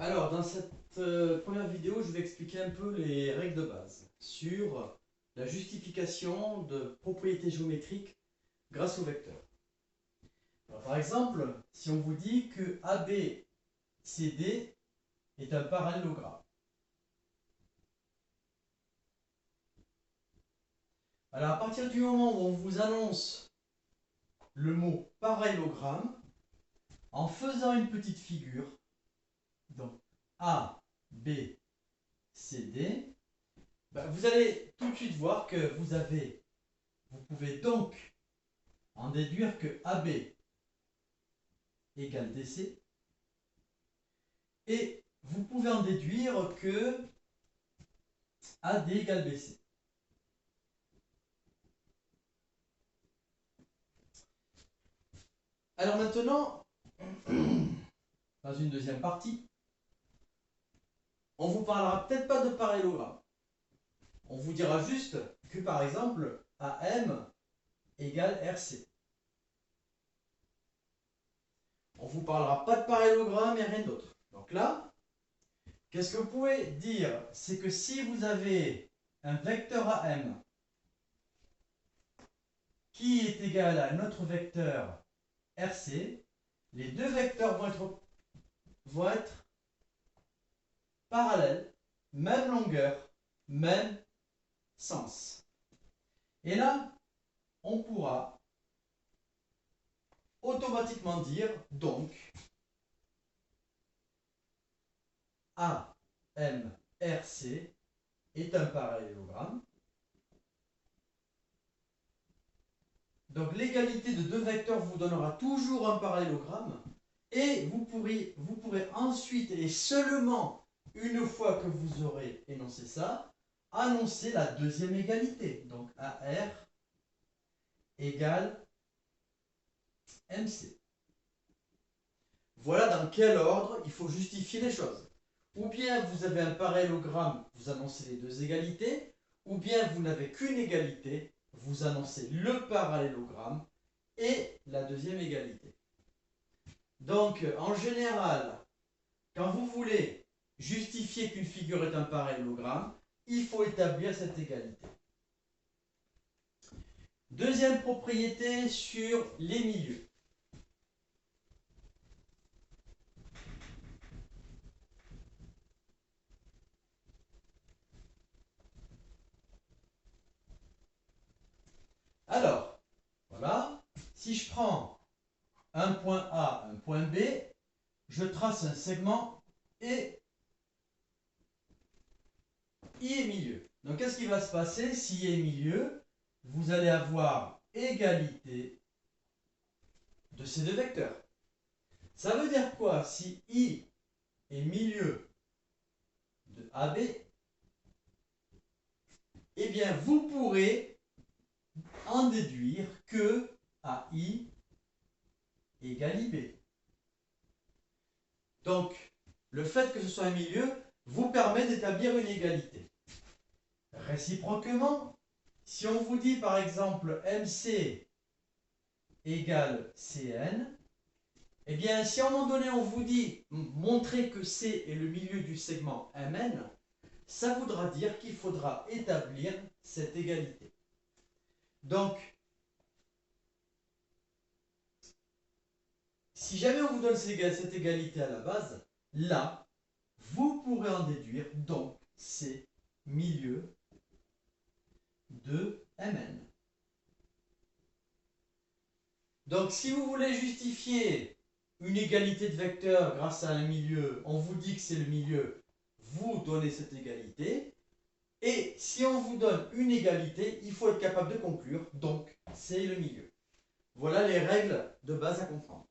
Alors, dans cette première vidéo, je vais expliquer un peu les règles de base sur la justification de propriétés géométriques grâce au vecteur. Alors, par exemple, si on vous dit que ABCD est un parallélogramme. Alors, à partir du moment où on vous annonce le mot parallélogramme, en faisant une petite figure, donc A, B, C, D, vous allez tout de suite voir que vous pouvez donc en déduire que AB égale DC, et vous pouvez en déduire que AD égale BC. Alors maintenant, dans une deuxième partie, on vous parlera peut-être pas de parallélogramme. On vous dira juste que par exemple AM égale RC. On ne vous parlera pas de parallélogramme et rien d'autre. Donc là, qu'est-ce que vous pouvez dire? C'est que si vous avez un vecteur AM qui est égal à notre vecteur RC, les deux vecteurs vont être parallèles, même longueur, même sens. Et là, on pourra automatiquement dire donc AMRC est un parallélogramme. Donc l'égalité de deux vecteurs vous donnera toujours un parallélogramme, et vous pourrez ensuite, et seulement une fois que vous aurez énoncé ça, annoncer la deuxième égalité. Donc AR égale MC. Voilà dans quel ordre il faut justifier les choses. Ou bien vous avez un parallélogramme, vous annoncez les deux égalités, ou bien vous n'avez qu'une égalité, vous annoncez le parallélogramme et la deuxième égalité. Donc, en général, quand vous voulez justifier qu'une figure est un parallélogramme, il faut établir cette égalité. Deuxième propriété sur les milieux. Alors, voilà, si je prends un point A, un point B, je trace un segment et I est milieu. Donc, qu'est-ce qui va se passer si I est milieu? Vous allez avoir égalité de ces deux vecteurs. Ça veut dire quoi? Si I est milieu de AB, eh bien, vous pourrez en déduire que AI égale IB. Donc, le fait que ce soit un milieu vous permet d'établir une égalité. Réciproquement, si on vous dit par exemple MC égale CN, eh bien, si à un moment donné on vous dit montrer que C est le milieu du segment MN, ça voudra dire qu'il faudra établir cette égalité. Donc, si jamais on vous donne cette égalité à la base, là, vous pourrez en déduire donc C milieu de Mn. Donc, si vous voulez justifier une égalité de vecteurs grâce à un milieu, on vous dit que c'est le milieu, vous donnez cette égalité. Et si on vous donne une égalité, il faut être capable de conclure, donc c'est le milieu. Voilà les règles de base à comprendre.